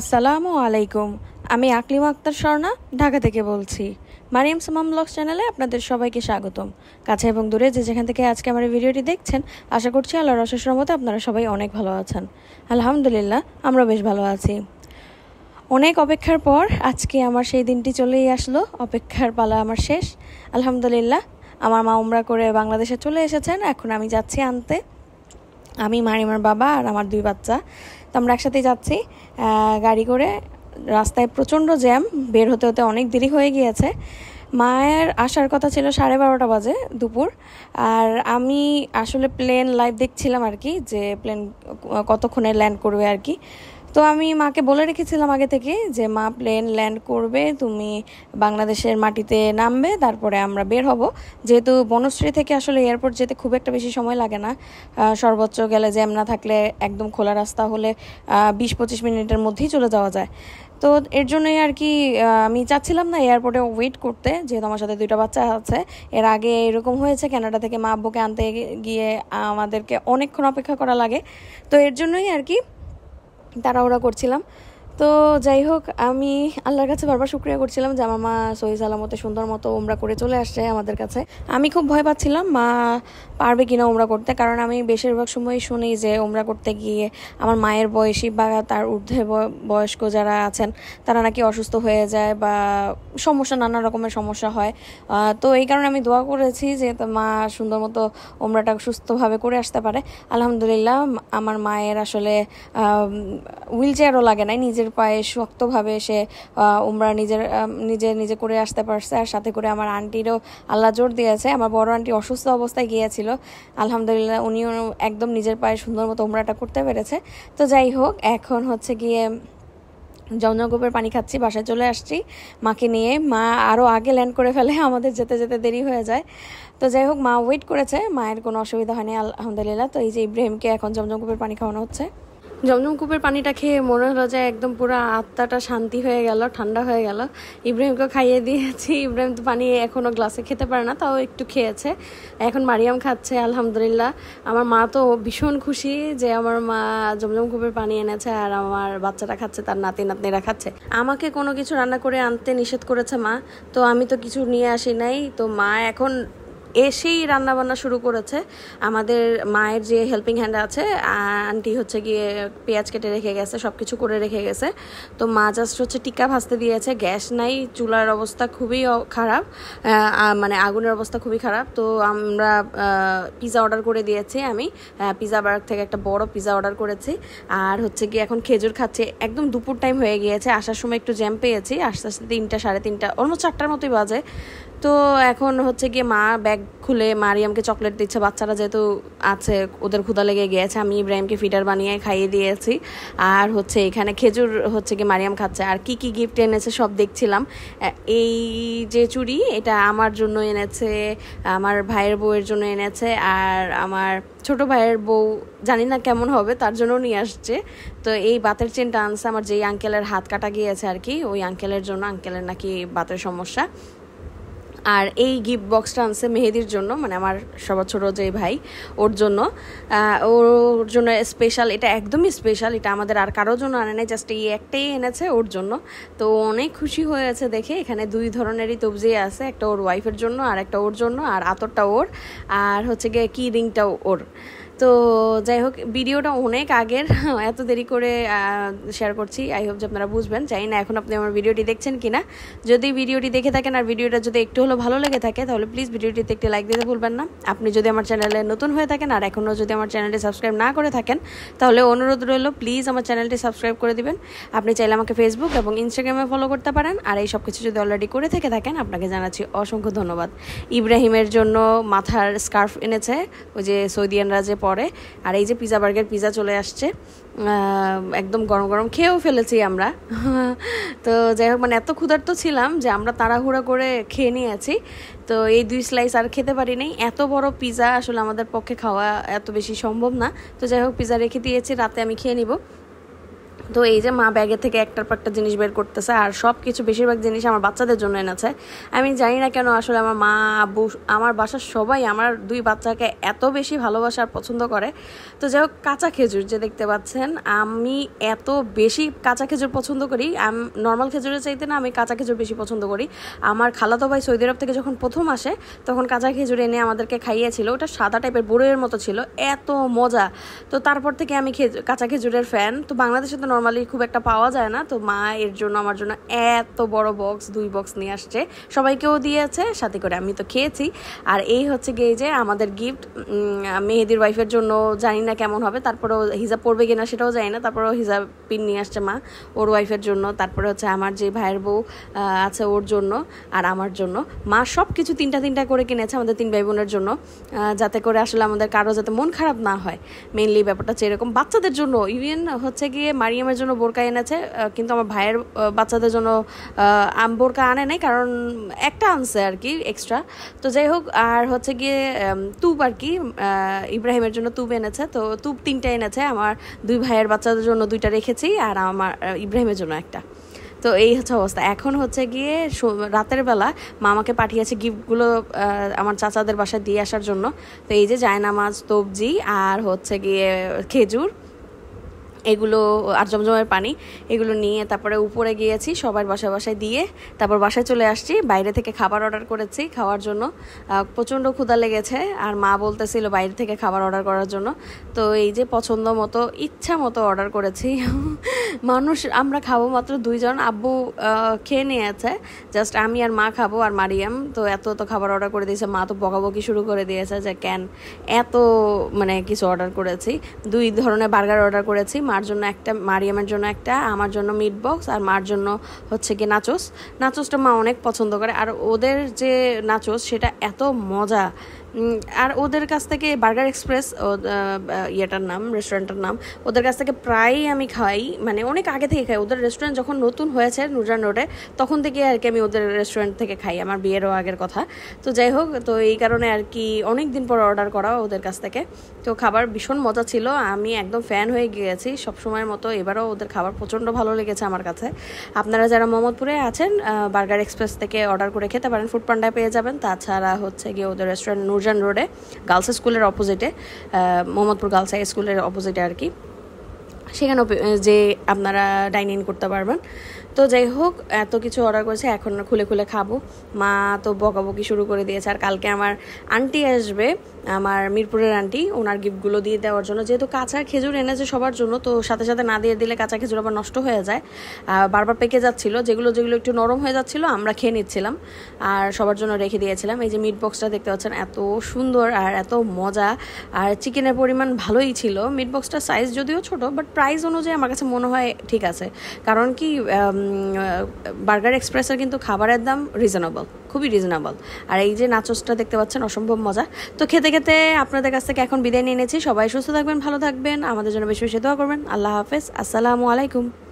আসসালামু আলাইকুম। আমি আকলিমা আক্তার স্বর্ণা ঢাকা থেকে বলছি। মারিয়াম সামাম ব্লগস চ্যানেলে আপনাদের সবাইকে স্বাগতম। কাছে এবং দূরে যে যেখান থেকে আজকে আমার এই ভিডিওটি দেখছেন, আশা করছি আল্লাহর অশেষ রহমতে আপনারা সবাই অনেক ভালো আছেন। আলহামদুলিল্লাহ, আমরা বেশ ভালো আছি। অনেক অপেক্ষার পর আজকে আমার সেই দিনটি চলেই আসলো। অপেক্ষার পালা আমার শেষ। আলহামদুলিল্লাহ, আমার মা উমরা করে বাংলাদেশে চলে এসেছেন। এখন আমি যাচ্ছি আনতে। আমি, মারিমার বাবা আর আমার 2 বাচ্চা, তো আমরা একসাথেই যাচ্ছি গাড়ি করে। রাস্তায় প্রচণ্ড জ্যাম, বের হতে হতে অনেক দেরি হয়ে গিয়েছে। মায়ের আসার কথা ছিল 12:30 বাজে দুপুর। আর আমি আসলে প্লেন লাইভ দেখছিলাম আর কি, যে প্লেন কতক্ষণে ল্যান্ড করবে আর কি। তো আমি মাকে বলে রেখেছিলাম আগে থেকে যে মা, প্লেন ল্যান্ড করবে, তুমি বাংলাদেশের মাটিতে নামবে, তারপরে আমরা বের হব। যেহেতু বনশ্রী থেকে আসলে এয়ারপোর্ট যেতে খুব একটা বেশি সময় লাগে না, সর্বোচ্চ গেলে জ্যাম না থাকলে একদম খোলা রাস্তা হলে 20-25 মিনিটের মধ্যেই চলে যাওয়া যায়। তো এর জন্যই আর কি আমি চাচ্ছিলাম না এয়ারপোর্টে ওয়েট করতে, যেহেতু আমার সাথে 2টা বাচ্চা আছে। এর আগে এরকম হয়েছে, কানাডা থেকে মা আব্বুকে আনতে গিয়ে আমাদেরকে অনেকক্ষণ অপেক্ষা করা লাগে। তো এর জন্যই আর কি তাড়াহুড়া করছিলাম। তো যাই হোক, আমি আল্লাহর কাছে বারবার শুকরিয়া করছিলাম যে আমার মা সহি সালামতে সুন্দর মতো উমরা করে চলে আসছে আমাদের কাছে। আমি খুব ভয় পাচ্ছিলাম মা পারবে কিনা উমরা করতে, কারণ আমি বেশিরভাগ সময় শুনি যে উমরা করতে গিয়ে আমার মায়ের বয়সী বা তার ঊর্ধ্বে বয়স্ক যারা আছেন তারা নাকি অসুস্থ হয়ে যায় বা সমস্যা, নানা রকমের সমস্যা হয়। তো এই কারণে আমি দোয়া করেছি যে মা সুন্দর মতো উমরাটা সুস্থভাবে করে আসতে পারে। আলহামদুলিল্লাহ, আমার মায়ের আসলে হুইল চেয়ারও লাগে নাই, নিজের পায়ে শক্তভাবে সে উমরা নিজে করে আসতে পারছে। আর সাথে করে আমার আন্টিরও আল্লাহ জোর দিয়েছে। আমার বড় আন্টি অসুস্থ অবস্থায় গিয়েছিল, আলহামদুলিল্লাহ উনিও একদম নিজের পায়ে সুন্দর মতো উমরাটা করতে পেরেছে। তো যাই হোক, এখন হচ্ছে গিয়ে জমজম কূপের পানি খাচ্ছি, বাসায় চলে আসছি মাকে নিয়ে। মা আরও আগে ল্যান্ড করে ফেলে, আমাদের যেতে যেতে দেরি হয়ে যায়। তো যাই হোক, মা ওয়েট করেছে, মায়ের কোনো অসুবিধা হয়নি আলহামদুলিল্লাহ। তো এই যে ইব্রাহিমকে এখন জমজম কূপের পানি খাওয়ানো হচ্ছে। জমজম কূপের পানিটা খেয়ে মনে হলো যে একদম পুরো আত্মাটা শান্তি হয়ে গেল, ঠান্ডা হয়ে গেল। ইব্রাহিমকে খাইয়ে দিয়েছি। ইব্রাহিম তো পানি এখনও গ্লাসে খেতে পারে না, তাও একটু খেয়েছে। এখন মারিয়াম খাচ্ছে আলহামদুলিল্লাহ। আমার মা তো ভীষণ খুশি যে আমার মা জমজম কূপের পানি এনেছে আর আমার বাচ্চাটা খাচ্ছে, তার নাতি নাতনিরা খাচ্ছে। আমাকে কোনো কিছু রান্না করে আনতে নিষেধ করেছে মা, তো আমি তো কিছু নিয়ে আসি নাই। তো মা এখন এসেই রান্না বান্না শুরু করেছে। আমাদের মায়ের যে হেল্পিং হ্যান্ড আছে, আন্টি হচ্ছে গিয়ে পেঁয়াজ কেটে রেখে গেছে, সব কিছু করে রেখে গেছে। তো মা জাস্ট হচ্ছে টিক্কা ভাজতে দিয়েছে। গ্যাস নাই, চুলার অবস্থা খুবই খারাপ, মানে আগুনের অবস্থা খুবই খারাপ। তো আমরা পিৎজা অর্ডার করে দিয়েছি। আমি পিৎজা বার্গ থেকে একটা বড় পিৎজা অর্ডার করেছি। আর হচ্ছে গিয়ে এখন খেজুর খাচ্ছে। একদম দুপুর টাইম হয়ে গিয়েছে, আসার সময় একটু জ্যাম পেয়েছি, আস্তে আস্তে 3টা, 3:30, অলমোস্ট 4টার মতোই বাজে। তো এখন হচ্ছে গিয়ে মা ব্যাগ খুলে মারিয়ামকে চকলেট দিচ্ছে। বাচ্চারা যেহেতু আছে, ওদের ক্ষুধা লেগে গিয়েছে। আমি ইব্রাহিমকে ফিডার বানিয়ে খাইয়ে দিয়েছি। আর হচ্ছে এখানে খেজুর হচ্ছে গিয়ে মারিয়াম খাচ্ছে। আর কি কি গিফট এনেছে সব দেখছিলাম। এই যে চুড়ি, এটা আমার জন্য এনেছে, আমার ভাইয়ের বউয়ের জন্য এনেছে, আর আমার ছোট ভাইয়ের বউ জানি না কেমন হবে, তার জন্য নিয়ে আসছে। তো এই বাতের চেনটা আনছে আমার যেই আঙ্কেলের হাত কাটা গিয়েছে আর কি, ওই আঙ্কেলের জন্য। আঙ্কেলের নাকি বাতের সমস্যা। আর এই গিফট বক্সটা আনছে মেহেদির জন্য, মানে আমার সবার ছোটো যে ভাই, ওর জন্য। ওর জন্য স্পেশাল, এটা একদমই স্পেশাল। এটা আমাদের আর কারোর জন্য আনে নাই, জাস্ট এই একটাই এনেছে ওর জন্য। তো অনেক খুশি হয়েছে দেখে। এখানে 2 ধরনেরই তবজি আছে, একটা ওর ওয়াইফের জন্য আর একটা ওর জন্য। আর আতরটা ওর, আর হচ্ছে গিয়ে কি রিংটাও ওর। তো যাই হোক, ভিডিওটা অনেক আগের, এত দেরি করে শেয়ার করছি। আই হোপ যে আপনারা বুঝবেন। জানি না এখন আপনি আমার ভিডিওটি দেখছেন কিনা। যদি ভিডিওটি দেখে থাকেন আর ভিডিওটা যদি একটু হলেও ভালো লেগে থাকে, তাহলে প্লিজ ভিডিওটিতে একটি লাইক দিতে ভুলবেন না। আপনি যদি আমার চ্যানেলে নতুন হয়ে থাকেন আর এখনও যদি আমার চ্যানেলটি সাবস্ক্রাইব না করে থাকেন, তাহলে অনুরোধ রইল প্লিজ আমার চ্যানেলটি সাবস্ক্রাইব করে দিবেন। আপনি চাইলে আমাকে ফেসবুক এবং ইনস্টাগ্রামে ফলো করতে পারেন। আর এই সব কিছু যদি অলরেডি করে থেকে থাকেন, আপনাকে জানাচ্ছি অসংখ্য ধন্যবাদ। ইব্রাহিমের জন্য মাথার স্কার্ফ এনেছে, ওই যে সৌদিয়ানরা যে পরে। আর এই যে পিৎজা বার্গের পিৎজা চলে আসছে, একদম গরম গরম খেয়েও ফেলেছি আমরা। তো যাই হোক, মানে এত ক্ষুধার্ত ছিলাম যে আমরা তাড়াহুড়া করে খেয়ে নিয়েছি। তো এই 2 স্লাইস আর খেতে পারি নাই। এত বড় পিৎজা আসলে আমাদের পক্ষে খাওয়া এত বেশি সম্ভব না। তো যাই হোক, পিৎজা রেখে দিয়েছি, রাতে আমি খেয়ে নিব। তো এই যে মা ব্যাগে থেকে একটার পর একটা জিনিস বের করতেছে, আর সব কিছু বেশিরভাগ জিনিস আমার বাচ্চাদের জন্য এনেছে। আমি জানি না কেন আসলে আমার মা আব্বু আমার বাসার সবাই আমার 2 বাচ্চাকে এত বেশি ভালোবাসা আর পছন্দ করে। তো যাই হোক, কাঁচা খেজুর যে দেখতে পাচ্ছেন, আমি এত বেশি কাঁচা খেজুর পছন্দ করি, নর্মাল খেজুরের চাইতে না আমি কাঁচা খেজুর বেশি পছন্দ করি। আমার খালাতো ভাই সৌদি আরব থেকে যখন প্রথম আসে তখন কাঁচা খেজুর এনে আমাদেরকে খাইয়েছিল, ওটা সাদা টাইপের বড়ইয়ের মতো ছিল, এত মজা। তো তারপর থেকে আমি কাঁচা খেজুরের ফ্যান। তো বাংলাদেশে তো নর্মালি খুব একটা পাওয়া যায় না, তো মা এর জন্য আমার জন্য এত বড় বক্স 2 বক্স নিয়ে আসছে, সবাইকেও দিয়েছে, সাথে করে আমি তো খেয়েছি। আর এই হচ্ছে গিয়ে যে আমাদের গিফট মেহেদির ওয়াইফের জন্য, জানি না কেমন হবে, তারপরেও হিজাব পরবে কিনা সেটাও জানি না, তারপরেও হিজাব পিন নিয়ে আসছে মা ওর ওয়াইফের জন্য। তারপরে হচ্ছে আমার যে ভাইয়ের বউ আছে ওর জন্য, আর আমার জন্য মা সব কিছু 3টা করে কিনেছে আমাদের 3 ভাই বোনের জন্য, যাতে করে আসলে আমাদের কারো যাতে মন খারাপ না হয়। মেইনলি ব্যাপারটা হচ্ছে এরকম। বাচ্চাদের জন্য ইভেন হচ্ছে গিয়ে মারিয়ামের জন্য বোরকা এনেছে, কিন্তু আমার ভাইয়ের বাচ্চাদের জন্য বোরকা আনে নাই, কারণ একটা আনছে আর কি এক্সট্রা। তো যাই হোক, আর হচ্ছে গিয়ে তুব আর কি, ইব্রাহিমের জন্য তুব এনেছে, তো তুব 3টা এনেছে। আমার 2 ভাইয়ের বাচ্চাদের জন্য 2টা রেখেছি, আর আমার ইব্রাহিমের জন্য একটা। তো এই হচ্ছে অবস্থা। এখন হচ্ছে গিয়ে রাতের বেলা মা আমাকে পাঠিয়েছে গিফটগুলো আমার চাচাদের বাসায় দিয়ে আসার জন্য। তো এই যে জায়নামাজ, তবজি, আর হচ্ছে গিয়ে খেজুর, এগুলো, আর জমজমের পানি, এগুলো নিয়ে তারপরে উপরে গিয়েছি সবার বাসায় দিয়ে, তারপর বাসায় চলে আসছি। বাইরে থেকে খাবার অর্ডার করেছি খাওয়ার জন্য, প্রচণ্ড ক্ষুধা লেগেছে, আর মা বলতেছিল বাইরে থেকে খাবার অর্ডার করার জন্য। তো এই যে পছন্দ মতো ইচ্ছা মতো অর্ডার করেছি। মানুষ আমরা খাবো মাত্র 2 জন, আব্বু খেয়ে নিয়েছে, জাস্ট আমি আর মা খাবো, আর মারিয়াম। তো এত খাবার অর্ডার করে দিয়েছে, মা তো বকাবকি শুরু করে দিয়েছে যে কেন এত মানে কিছু অর্ডার করেছি। 2 ধরনের বার্গার অর্ডার করেছি, মার জন্য একটা, মারিয়ামের জন্য একটা, আমার জন্য মিট বক্স, আর মার জন্য হচ্ছে কি নাচোসটা মা অনেক পছন্দ করে। আর ওদের যে নাচোস সেটা এত মজা। আর ওদের কাছ থেকে বার্গার এক্সপ্রেস ইয়েটার নাম, রেস্টুরেন্টের নাম, ওদের কাছ থেকে প্রায়ই আমি খাই, মানে অনেক আগে থেকে খাই। ওদের রেস্টুরেন্ট যখন নতুন হয়েছে নুরজান রোডে, তখন থেকে আর কি আমি ওদের রেস্টুরেন্ট থেকে খাই, আমার বিয়েরও আগের কথা। তো যাই হোক, তো এই কারণে আর কি অনেক দিন পর অর্ডার করা ওদের কাছ থেকে। তো খাবার ভীষণ মজা ছিল, আমি একদম ফ্যান হয়ে গিয়েছি সবসময়ের মতো। এবারও ওদের খাবার প্রচণ্ড ভালো লেগেছে আমার কাছে। আপনারা যারা মোহাম্মদপুরে আছেন, বার্গার এক্সপ্রেস থেকে অর্ডার করে খেতে পারেন, ফুড পান্ডায় পেয়ে যাবেন। তাছাড়া হচ্ছে গিয়ে ওদের রেস্টুরেন্ট নুরজান রোডে, গার্লস স্কুলের অপোজিটে, মোহাম্মদপুর গার্লস হাই স্কুলের অপোজিটে আর কি, সেখানেও যে আপনারা ডাইন ইন করতে পারবেন। তো যাই হোক, এত কিছু অর্ডার করেছে, এখন খুলে খাবো। মা তো বকাবকি শুরু করে দিয়েছে। আর কালকে আমার আন্টি আসবে, আমার মিরপুরের আন্টি, ওনার গিফটগুলো দিয়ে দেওয়ার জন্য। যেহেতু কাঁচা খেজুর এনেছে সবার জন্য, তো সাথে সাথে না দিয়ে দিলে কাঁচা খেজুর আবার নষ্ট হয়ে যায়, বারবার পেকে যাচ্ছিলো। যেগুলো একটু নরম হয়ে যাচ্ছিলো আমরা খেয়ে নিচ্ছিলাম, আর সবার জন্য রেখে দিয়েছিলাম। এই যে মিট বক্সটা দেখতে পাচ্ছেন, এত সুন্দর আর এত মজা, আর চিকেনের পরিমাণ ভালোই ছিল। মিট বক্সটার সাইজ যদিও ছোট, বাট প্রাইস অনুযায়ী আমার কাছে মনে হয় ঠিক আছে, কারণ কি বার্গার এক্সপ্রেসের কিন্তু খাবারের দাম রিজনেবল, খুবই রিজনেবল। আর এই যে নাচোসটা দেখতে পাচ্ছেন, অসম্ভব মজা। তো খেতে খেতে আপনাদের কাছ থেকে এখন বিদায় নিয়ে নিয়েছি। সবাই সুস্থ থাকবেন, ভালো থাকবেন, আমাদের জন্য বেশি বেশি দোয়া করবেন। আল্লাহ হাফেজ, আসসালামু আলাইকুম।